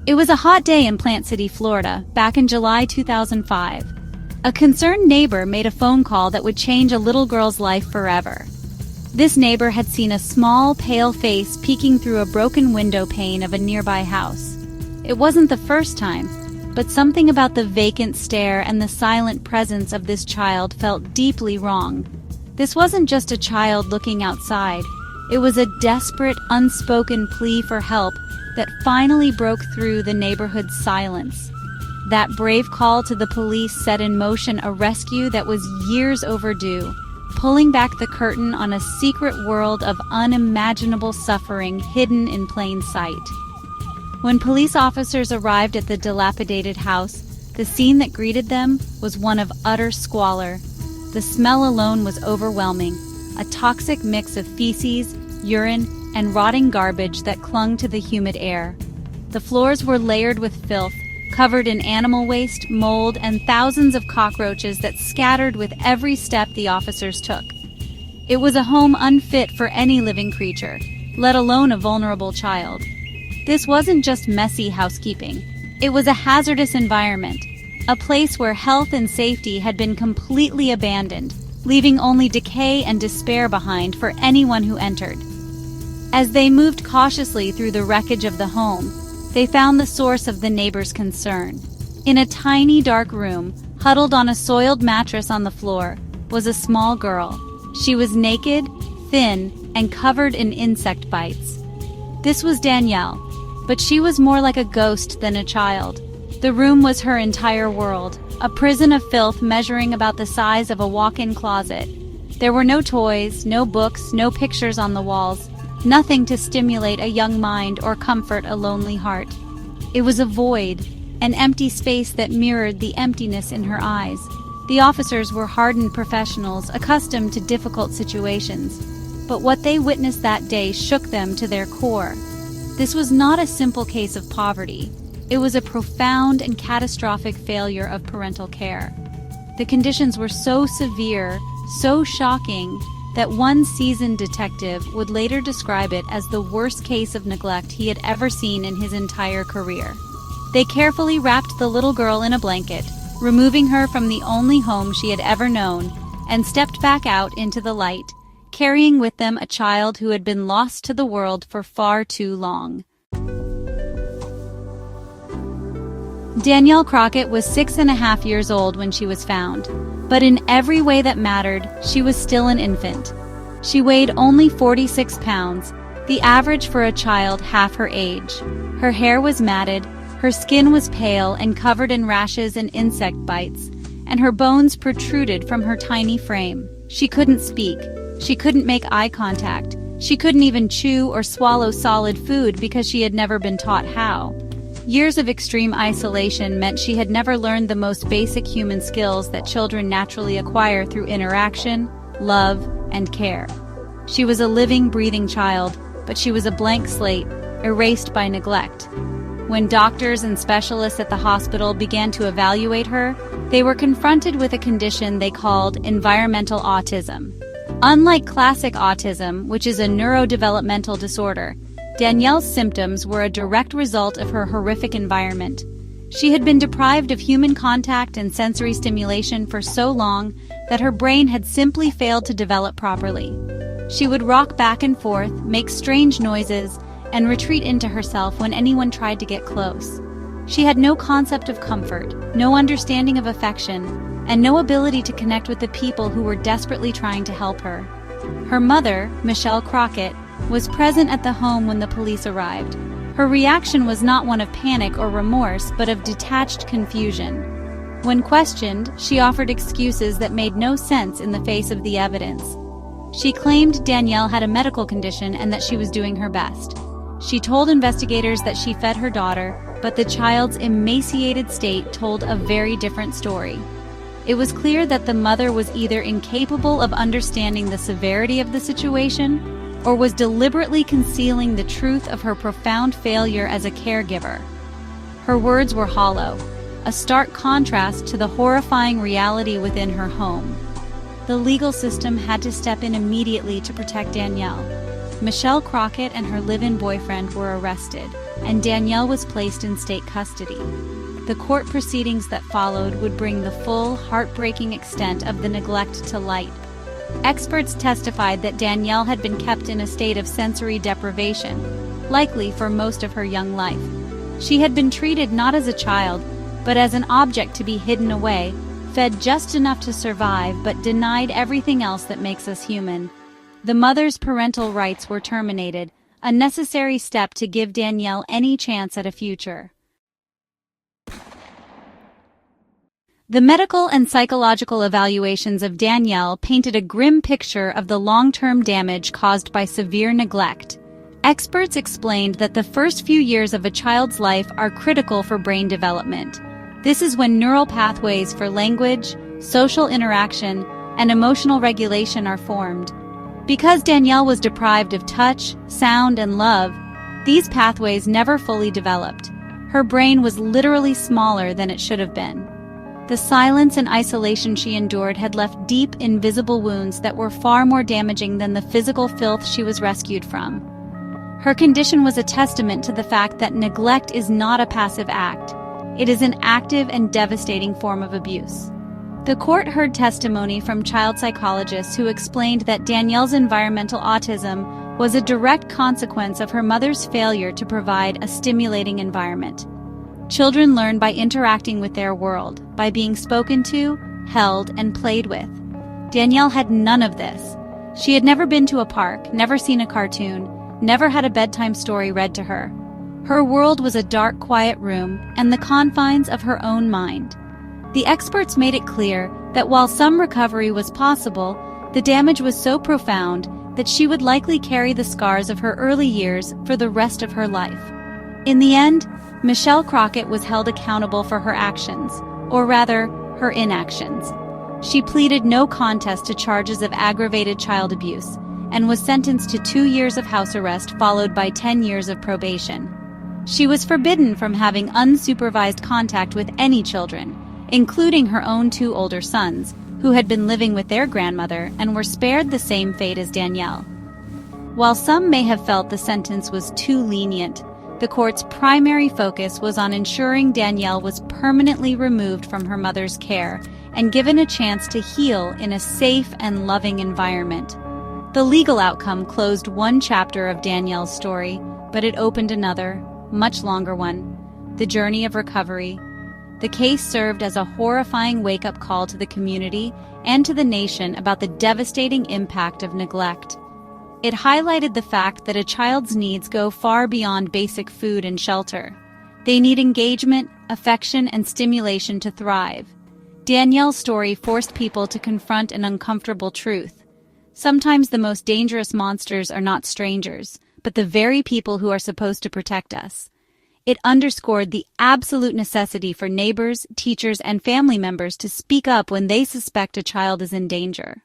It was a hot day in Plant City, Florida, back in July 2005. A concerned neighbor made a phone call that would change a little girl's life forever. This neighbor had seen a small, pale face peeking through a broken window pane of a nearby house. It wasn't the first time, but something about the vacant stare and the silent presence of this child felt deeply wrong. This wasn't just a child looking outside. It was a desperate, unspoken plea for help that finally broke through the neighborhood's silence. That brave call to the police set in motion a rescue that was years overdue, pulling back the curtain on a secret world of unimaginable suffering hidden in plain sight. When police officers arrived at the dilapidated house, the scene that greeted them was one of utter squalor. The smell alone was overwhelming, a toxic mix of feces, urine, and rotting garbage that clung to the humid air. The floors were layered with filth, covered in animal waste, mold, and thousands of cockroaches that scattered with every step the officers took. It was a home unfit for any living creature, let alone a vulnerable child. This wasn't just messy housekeeping. It was a hazardous environment, a place where health and safety had been completely abandoned, leaving only decay and despair behind for anyone who entered. As they moved cautiously through the wreckage of the home, they found the source of the neighbor's concern. In a tiny, dark room, huddled on a soiled mattress on the floor, was a small girl. She was naked, thin, and covered in insect bites. This was Danielle, but she was more like a ghost than a child. The room was her entire world, a prison of filth measuring about the size of a walk-in closet. There were no toys, no books, no pictures on the walls, nothing to stimulate a young mind or comfort a lonely heart. It was a void, an empty space that mirrored the emptiness in her eyes. The officers were hardened professionals, accustomed to difficult situations, but what they witnessed that day shook them to their core. This was not a simple case of poverty. It was a profound and catastrophic failure of parental care. The conditions were so severe, so shocking, that one seasoned detective would later describe it as the worst case of neglect he had ever seen in his entire career. They carefully wrapped the little girl in a blanket, removing her from the only home she had ever known, and stepped back out into the light, carrying with them a child who had been lost to the world for far too long. Danielle Crockett was 6.5 years old when she was found, but in every way that mattered, she was still an infant. She weighed only 46 pounds, the average for a child half her age. Her hair was matted, her skin was pale and covered in rashes and insect bites, and her bones protruded from her tiny frame. She couldn't speak, she couldn't make eye contact, she couldn't even chew or swallow solid food because she had never been taught how. Years of extreme isolation meant she had never learned the most basic human skills that children naturally acquire through interaction, love, and care. She was a living, breathing child, but she was a blank slate, erased by neglect. When doctors and specialists at the hospital began to evaluate her, they were confronted with a condition they called environmental autism. Unlike classic autism, which is a neurodevelopmental disorder, Danielle's symptoms were a direct result of her horrific environment. She had been deprived of human contact and sensory stimulation for so long that her brain had simply failed to develop properly. She would rock back and forth, make strange noises, and retreat into herself when anyone tried to get close. She had no concept of comfort, no understanding of affection, and no ability to connect with the people who were desperately trying to help her. Her mother, Michelle Crockett, was present at the home when the police arrived. Her reaction was not one of panic or remorse, but of detached confusion. When questioned, she offered excuses that made no sense in the face of the evidence. She claimed Danielle had a medical condition and that she was doing her best. She told investigators that she fed her daughter, but the child's emaciated state told a very different story. It was clear that the mother was either incapable of understanding the severity of the situation or was deliberately concealing the truth of her profound failure as a caregiver. Her words were hollow, a stark contrast to the horrifying reality within her home. The legal system had to step in immediately to protect Danielle. Michelle Crockett and her live-in boyfriend were arrested, and Danielle was placed in state custody. The court proceedings that followed would bring the full, heartbreaking extent of the neglect to light. Experts testified that Danielle had been kept in a state of sensory deprivation, likely for most of her young life. She had been treated not as a child, but as an object to be hidden away, fed just enough to survive but denied everything else that makes us human. The mother's parental rights were terminated, a necessary step to give Danielle any chance at a future. The medical and psychological evaluations of Danielle painted a grim picture of the long-term damage caused by severe neglect. Experts explained that the first few years of a child's life are critical for brain development. This is when neural pathways for language, social interaction, and emotional regulation are formed. Because Danielle was deprived of touch, sound, and love, these pathways never fully developed. Her brain was literally smaller than it should have been. The silence and isolation she endured had left deep, invisible wounds that were far more damaging than the physical filth she was rescued from. Her condition was a testament to the fact that neglect is not a passive act. It is an active and devastating form of abuse. The court heard testimony from child psychologists who explained that Danielle's environmental autism was a direct consequence of her mother's failure to provide a stimulating environment. Children learn by interacting with their world, by being spoken to, held, and played with. Danielle had none of this. She had never been to a park, never seen a cartoon, never had a bedtime story read to her. Her world was a dark, quiet room and the confines of her own mind. The experts made it clear that while some recovery was possible, the damage was so profound that she would likely carry the scars of her early years for the rest of her life. In the end, Michelle Crockett was held accountable for her actions, or rather, her inactions. She pleaded no contest to charges of aggravated child abuse and was sentenced to 2 years of house arrest followed by 10 years of probation. She was forbidden from having unsupervised contact with any children, including her own 2 older sons, who had been living with their grandmother and were spared the same fate as Danielle. While some may have felt the sentence was too lenient, the court's primary focus was on ensuring Danielle was permanently removed from her mother's care and given a chance to heal in a safe and loving environment. The legal outcome closed one chapter of Danielle's story, but it opened another, much longer one, the journey of recovery. The case served as a horrifying wake-up call to the community and to the nation about the devastating impact of neglect. It highlighted the fact that a child's needs go far beyond basic food and shelter. They need engagement, affection, and stimulation to thrive. Danielle's story forced people to confront an uncomfortable truth. Sometimes the most dangerous monsters are not strangers, but the very people who are supposed to protect us. It underscored the absolute necessity for neighbors, teachers, and family members to speak up when they suspect a child is in danger.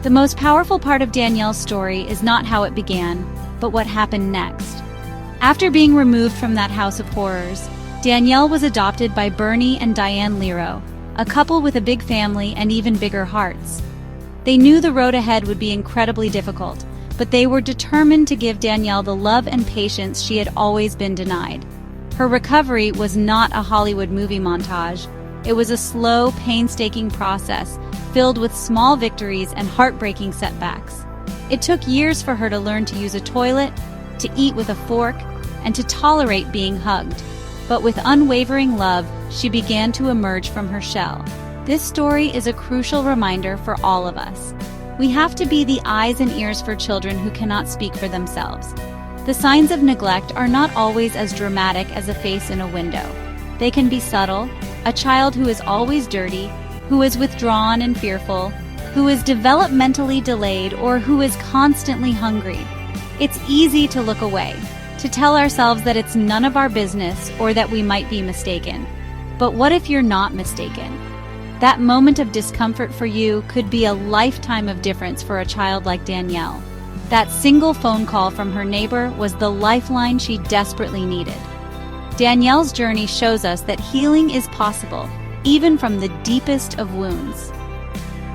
The most powerful part of Danielle's story is not how it began, but what happened next. After being removed from that house of horrors, Danielle was adopted by Bernie and Diane Lero, a couple with a big family and even bigger hearts. They knew the road ahead would be incredibly difficult, but they were determined to give Danielle the love and patience she had always been denied. Her recovery was not a Hollywood movie montage. It was a slow, painstaking process filled with small victories and heartbreaking setbacks. It took years for her to learn to use a toilet, to eat with a fork, and to tolerate being hugged. But with unwavering love, she began to emerge from her shell. This story is a crucial reminder for all of us. We have to be the eyes and ears for children who cannot speak for themselves. The signs of neglect are not always as dramatic as a face in a window. They can be subtle: a child who is always dirty, who is withdrawn and fearful, who is developmentally delayed, or who is constantly hungry. It's easy to look away, to tell ourselves that it's none of our business or that we might be mistaken. But what if you're not mistaken? That moment of discomfort for you could be a lifetime of difference for a child like Danielle. That single phone call from her neighbor was the lifeline she desperately needed. Danielle's journey shows us that healing is possible, even from the deepest of wounds.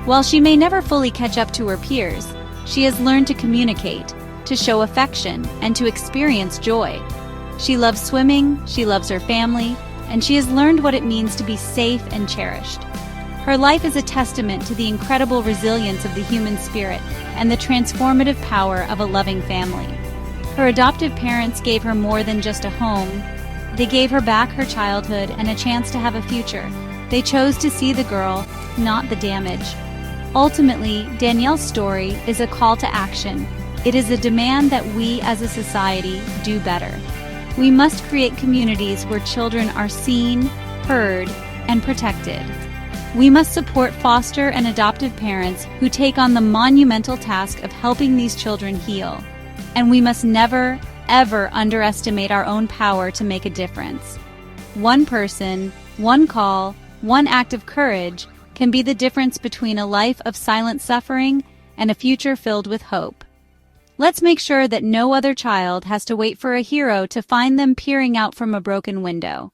While she may never fully catch up to her peers, she has learned to communicate, to show affection, and to experience joy. She loves swimming, she loves her family, and she has learned what it means to be safe and cherished. Her life is a testament to the incredible resilience of the human spirit and the transformative power of a loving family. Her adoptive parents gave her more than just a home. They gave her back her childhood and a chance to have a future. They chose to see the girl, not the damage. Ultimately, Danielle's story is a call to action. It is a demand that we as a society do better. We must create communities where children are seen, heard, and protected. We must support foster and adoptive parents who take on the monumental task of helping these children heal. And we must never, ever underestimate our own power to make a difference. One person, one call, one act of courage can be the difference between a life of silent suffering and a future filled with hope. Let's make sure that no other child has to wait for a hero to find them peering out from a broken window.